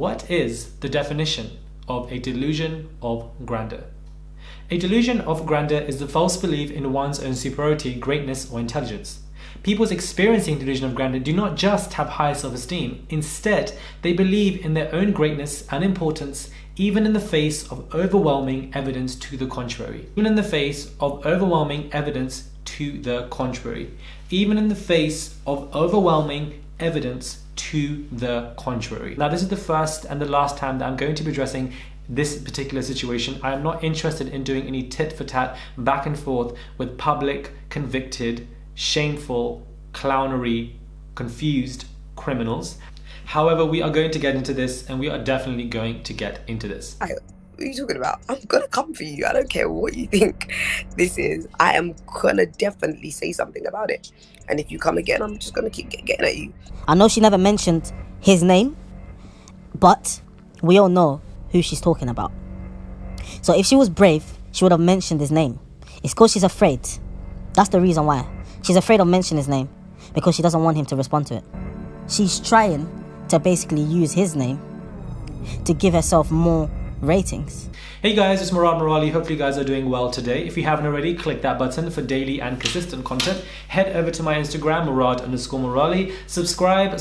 What is the definition of a delusion of grandeur? A delusion of grandeur is the false belief in one's own superiority, greatness, or intelligence. People experiencing delusion of grandeur do not just have high self-esteem. Instead, they believe in their own greatness and importance, even in the face of overwhelming evidence to the contrary. Even in the face of overwhelming evidence to the contrary. Even in the face of overwhelming evidence to the contrary. Now, this is the first and the last time that I'm going to be addressing this particular situation. I am not interested in doing any tit for tat back and forth with public, convicted, shameful, clownery, confused criminals. However, we are going to get into this, and we are definitely going to get into this. What are you talking about? I'm gonna come for you. I don't care what you think this is. I am gonna definitely say something about it. And if you come again, I'm just gonna keep getting at you. I know she never mentioned his name, but we all know who she's talking about. So if she was brave, she would have mentioned his name. It's because she's afraid. That's the reason why. She's afraid of mentioning his name, because she doesn't want him to respond to it. She's trying to basically use his name to give herself more ratings. Hey guys, it's Morali. Hopefully you guys are doing well today. If you haven't already, click that button for daily and consistent content. Head over to my Instagram, Murad_Morali. Subscribe,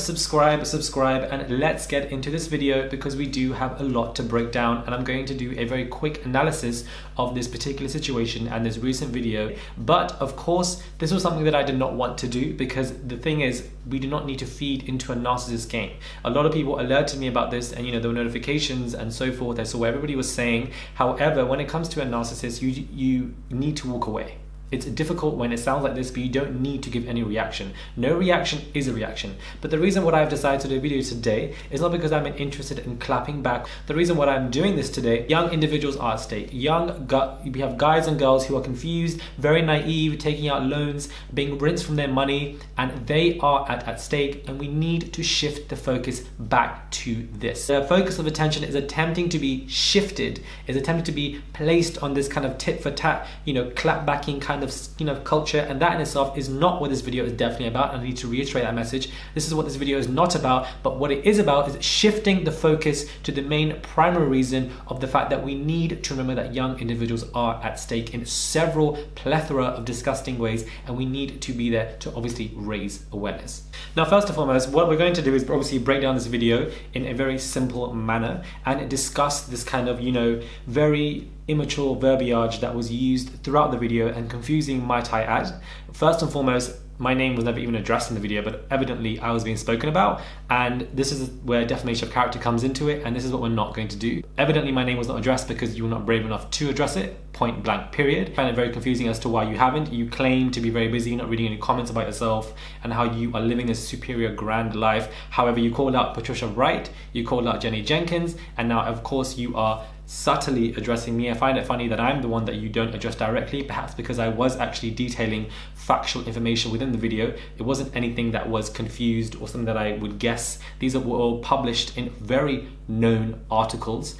and let's get into this video because we do have a lot to break down, and I'm going to do a very quick analysis of this particular situation and this recent video. But of course, this was something that I did not want to do, because the thing is, we do not need to feed into a narcissist game. A lot of people alerted me about this, and there were notifications and so forth. I saw what everybody was saying. However, when it comes to a narcissist, you need to walk away. It's difficult when it sounds like this, but you don't need to give any reaction. No reaction is a reaction. But the reason why I've decided to do a video today is not because I'm interested in clapping back. The reason why I'm doing this today, young individuals are at stake. We have guys and girls who are confused, very naive, taking out loans, being rinsed from their money, and they are at stake, and we need to shift the focus back to this. The focus of attention is attempting to be shifted, is attempting to be placed on this kind of tit for tat, clapbacking kind of culture, and that in itself is not what this video is definitely about. I need to reiterate that message. This is what this video is not about, but what it is about is shifting the focus to the main primary reason of the fact that we need to remember that young individuals are at stake in several plethora of disgusting ways, and we need to be there to obviously raise awareness. Now, first and foremost, what we're going to do is obviously break down this video in a very simple manner and discuss this kind of, very immature verbiage that was used throughout the video and confusing, might I add. First and foremost, my name was never even addressed in the video, but evidently I was being spoken about, and this is where defamation of character comes into it, and this is what we're not going to do. Evidently my name was not addressed because you were not brave enough to address it, point blank, period. I find it very confusing as to why you haven't. You claim to be very busy, you're not reading any comments about yourself and how you are living this superior grand life. However, you called out Patricia Wright, you called out Jenny Jenkins, and now of course you are subtly addressing me. I find it funny that I'm the one that you don't address directly, perhaps because I was actually detailing factual information within the video. It wasn't anything that was confused or something that I would guess. These were all published in very known articles,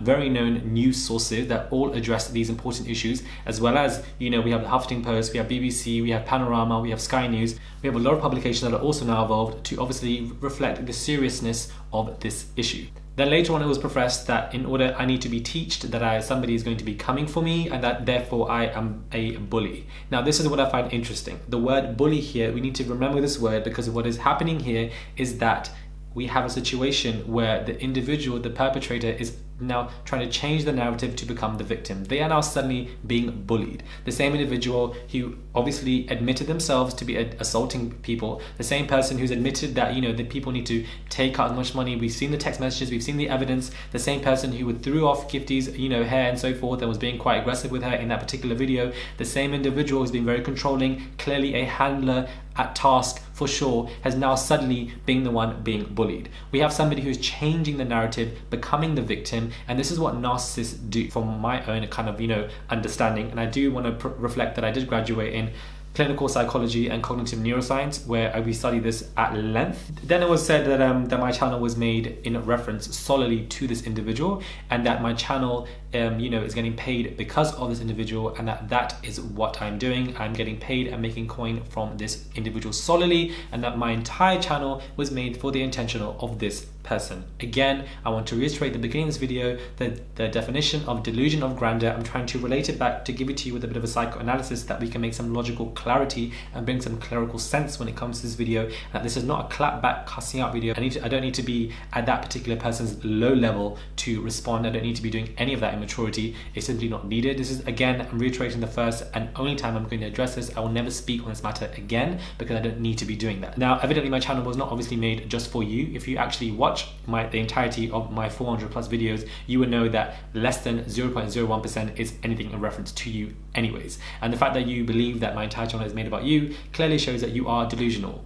very known news sources that all address these important issues, as well as, we have the Huffington Post, we have BBC, we have Panorama, we have Sky News. We have a lot of publications that are also now involved to obviously reflect the seriousness of this issue. Then later on it was professed that in order I need to be taught that somebody is going to be coming for me, and that therefore I am a bully. Now this is what I find interesting. The word bully here, we need to remember this word, because what is happening here is that we have a situation where the individual, the perpetrator, is now trying to change the narrative to become the victim. They are now suddenly being bullied. The same individual who obviously admitted themselves to be assaulting people, the same person who's admitted that that people need to take out as much money. We've seen the text messages, we've seen the evidence. The same person who threw off Gifty's hair and so forth and was being quite aggressive with her in that particular video. The same individual who's been very controlling, clearly a handler at task for sure, has now suddenly been the one being bullied. We have somebody who's changing the narrative, becoming the victim, and this is what narcissists do, from my own kind of understanding. And I do want to reflect that I did graduate in clinical psychology and cognitive neuroscience, where we study this at length. Then it was said that my channel was made in reference solely to this individual, and that my channel is getting paid because of this individual, and that is what I'm doing. I'm getting paid and making coin from this individual solely, and that my entire channel was made for the intention of this person. Again, I want to reiterate at the beginning of this video that the definition of delusion of grandeur, I'm trying to relate it back to give it to you with a bit of a psychoanalysis that we can make some logical clarity and bring some clerical sense when it comes to this video. That this is not a clapback cussing out video. I don't need to be at that particular person's low level to respond. I don't need to be doing any of that immaturity. It's simply not needed. This is, again, I'm reiterating the first and only time I'm going to address this. I will never speak on this matter again because I don't need to be doing that. Now, evidently my channel was not obviously made just for you. If you actually watch the entirety of my 400 plus videos, you would know that less than 0.01% is anything in reference to you anyways. And the fact that you believe that my entire channel is made about you clearly shows that you are delusional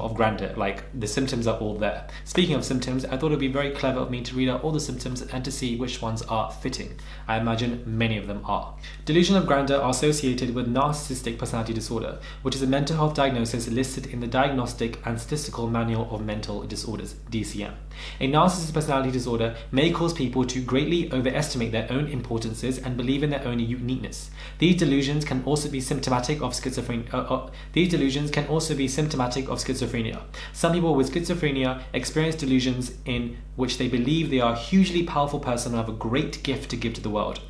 of grandeur. Like, the symptoms are all there. Speaking of symptoms, I thought it would be very clever of me to read out all the symptoms and to see which ones are fitting. I imagine many of them are. Delusion of grandeur are associated with narcissistic personality disorder, which is a mental health diagnosis listed in the Diagnostic and Statistical Manual of Mental Disorders, DCM. A narcissistic personality disorder may cause people to greatly overestimate their own importances and believe in their own uniqueness. These delusions can also be symptomatic of schizophrenia. Some people with schizophrenia experience delusions in which they believe they are a hugely powerful person and have a great gift to give to the world.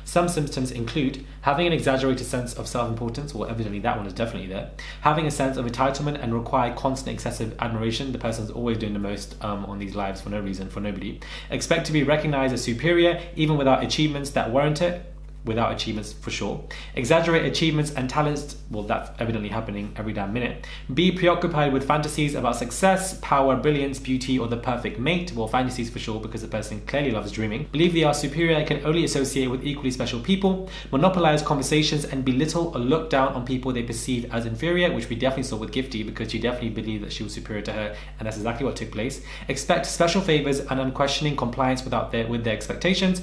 Some symptoms include having an exaggerated sense of self-importance, well, evidently that one is definitely there, having a sense of entitlement and require constant excessive admiration. The person's always doing the most on these lives for no reason, for nobody. Expect to be recognized as superior even without achievements that warrant it. Without achievements for sure. Exaggerate achievements and talents, well, that's evidently happening every damn minute. Be preoccupied with fantasies about success, power, brilliance, beauty, or the perfect mate. Well, fantasies for sure, because the person clearly loves dreaming. Believe they are superior and can only associate with equally special people. Monopolize conversations and belittle or look down on people they perceive as inferior, which we definitely saw with Gifty, because she definitely believed that she was superior to her, and that's exactly what took place. Expect special favors and unquestioning compliance with their expectations.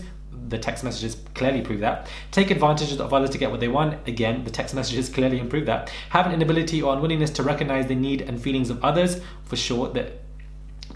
The text messages clearly prove that. Take advantage of others to get what they want. Again, the text messages clearly improve that. Have an inability or unwillingness to recognize the need and feelings of others, for sure. That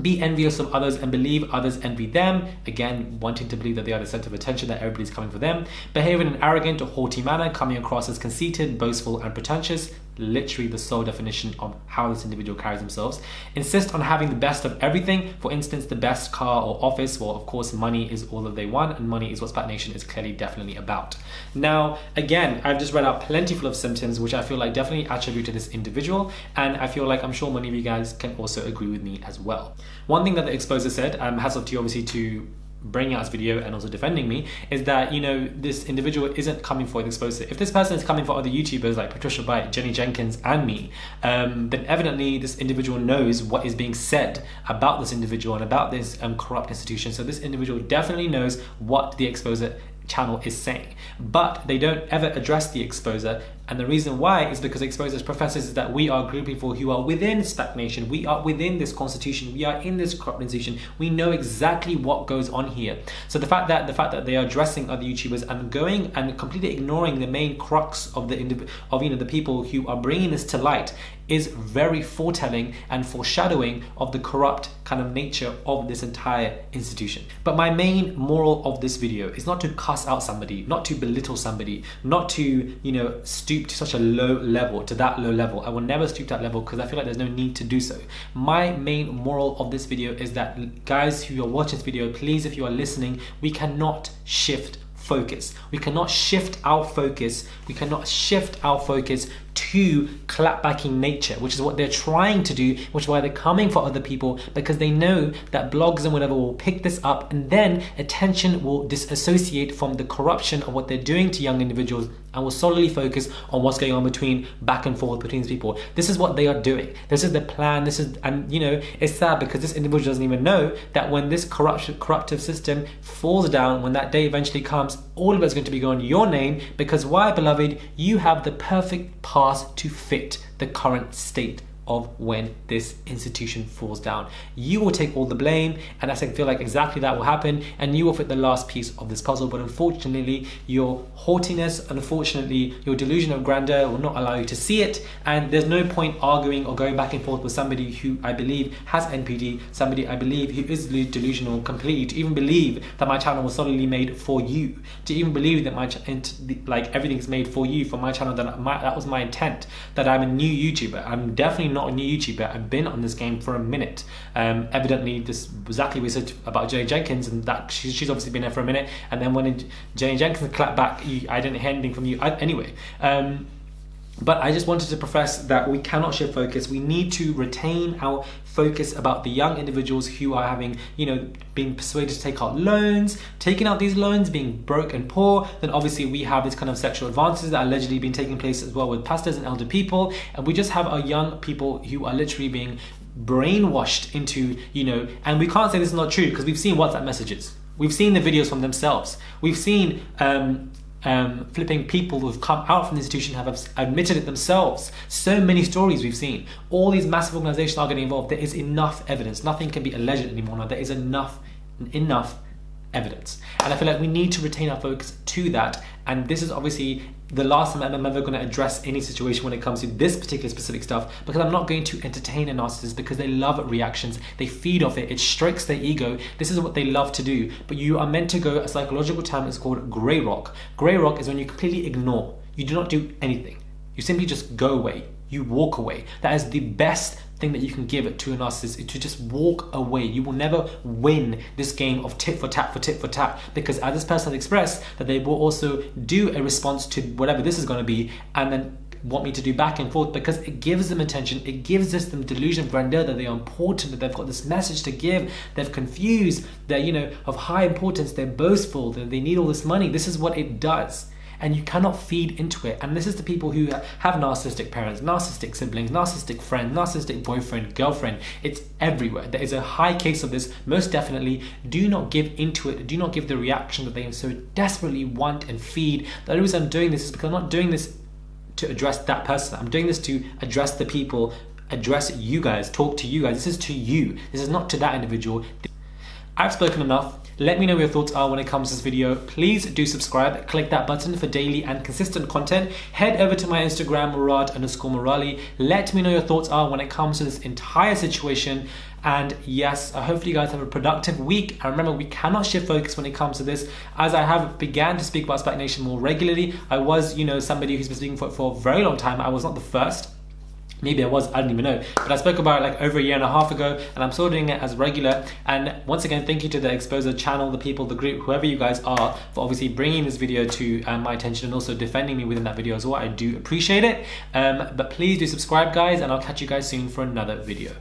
be envious of others and believe others envy them. Again, wanting to believe that they are the center of attention, that everybody's coming for them. Behave in an arrogant or haughty manner, coming across as conceited, boastful, and pretentious. Literally the sole definition of how this individual carries themselves. Insist on having the best of everything. For instance, the best car or office. Well, of course, money is all that they want, and money is what Spat Nation is clearly definitely about. Now, again, I've just read out plentiful of symptoms which I feel like definitely attribute to this individual, and I feel like I'm sure many of you guys can also agree with me as well. One thing that the exposer said, hats off to you obviously to bringing out this video and also defending me, is that, you know, this individual isn't coming for the exposer. If this person is coming for other YouTubers like Patricia Byte, Jenny Jenkins, and me, then evidently this individual knows what is being said about this individual and about this corrupt institution. So this individual definitely knows what the exposer channel is saying, but they don't ever address the exposer. And the reason why is because exposers professes that we are a group of people who are within stagnation, we are within this constitution, we are in this corrupt institution, we know exactly what goes on here. So the fact that they are addressing other YouTubers and going and completely ignoring the main crux of the people who are bringing this to light is very foretelling and foreshadowing of the corrupt kind of nature of this entire institution. But my main moral of this video is not to cuss out somebody, not to belittle somebody, not to, you know, stoop to such a low level, to that low level. I will never stoop to that level because I feel like there's no need to do so. My main moral of this video is that, guys who are watching this video, please, if you are listening, we cannot shift focus. We cannot shift our focus. We cannot shift our focus to clapbacking nature, which is what they're trying to do, which is why they're coming for other people, because they know that blogs and whatever will pick this up, and then attention will disassociate from the corruption of what they're doing to young individuals and will solely focus on what's going on back and forth between these people. This is what they are doing. This is the plan. And you know, it's sad because this individual doesn't even know that when this corruptive system falls down, when that day eventually comes, all of it's going to be going your name, because why, beloved, you have the perfect past to fit the current state of when this institution falls down. You will take all the blame, and I feel like exactly that will happen, and you will fit the last piece of this puzzle. But unfortunately, your haughtiness, unfortunately, your delusion of grandeur will not allow you to see it, and there's no point arguing or going back and forth with somebody who I believe has NPD, somebody I believe who is delusional completely, to even believe that my channel was solely made for you, to even believe that everything's made for you, for my channel, that was my intent, that I'm a new YouTuber. I'm definitely not not a new YouTuber. I've been on this game for a minute. Evidently, this exactly what we said about Jane Jenkins, and that she's obviously been there for a minute. And then when Jane Jenkins clapped back, I didn't hear anything from you anyway. But I just wanted to profess that we cannot shift focus. We need to retain our focus about the young individuals who are having, being persuaded to take out loans, taking out these loans, being broke and poor. Then obviously we have this kind of sexual advances that are allegedly been taking place as well with pastors and elder people. And we just have our young people who are literally being brainwashed into, and we can't say this is not true because we've seen WhatsApp messages. We've seen the videos from themselves. We've seen flipping people who've come out from the institution have admitted it themselves. So many stories we've seen. All these massive organizations are getting involved. There is enough evidence. Nothing can be alleged anymore now. There is enough evidence. And I feel like we need to retain our focus to that. And this is obviously the last time I'm ever going to address any situation when it comes to this particular specific stuff, because I'm not going to entertain a narcissist because they love reactions. They feed off it. It strikes their ego. This is what they love to do. But you are meant to go, a psychological term is called grey rock. Grey rock is when you completely ignore. You do not do anything. You simply just go away. You walk away. That is the best thing that you can give it to a narcissist, is to just walk away. You will never win this game of tit for tat for tit for tat, because as this person has expressed that they will also do a response to whatever this is going to be and then want me to do back and forth, because it gives them attention. It gives them delusion of grandeur, that they are important, that they've got this message to give. They've confused, they're of high importance, they're boastful, that they need all this money. This is what it does. And you cannot feed into it. And this is the people who have narcissistic parents, narcissistic siblings, narcissistic friend, narcissistic boyfriend, girlfriend. It's everywhere. There is a high case of this, most definitely. Do not give into it. Do not give the reaction that they so desperately want and feed. The only reason I'm doing this is because I'm not doing this to address that person. I'm doing this to address the people, address you guys, talk to you guys. This is to you. This is not to that individual. I've spoken enough. Let me know what your thoughts are when it comes to this video. Please do subscribe, click that button for daily and consistent content. Head over to my Instagram, Murad_Morali. Let me know your thoughts are when it comes to this entire situation. And yes, I hope you guys have a productive week. And remember, we cannot shift focus when it comes to this. As I have began to speak about SPAC Nation more regularly, I was, somebody who's been speaking for a very long time. I was not the first. Maybe I was, I don't even know. But I spoke about it like over a year and a half ago, and I'm still doing it as regular. And once again, thank you to the Exposer channel, the people, the group, whoever you guys are, for obviously bringing this video to my attention and also defending me within that video as well. I do appreciate it. But please do subscribe, guys, and I'll catch you guys soon for another video.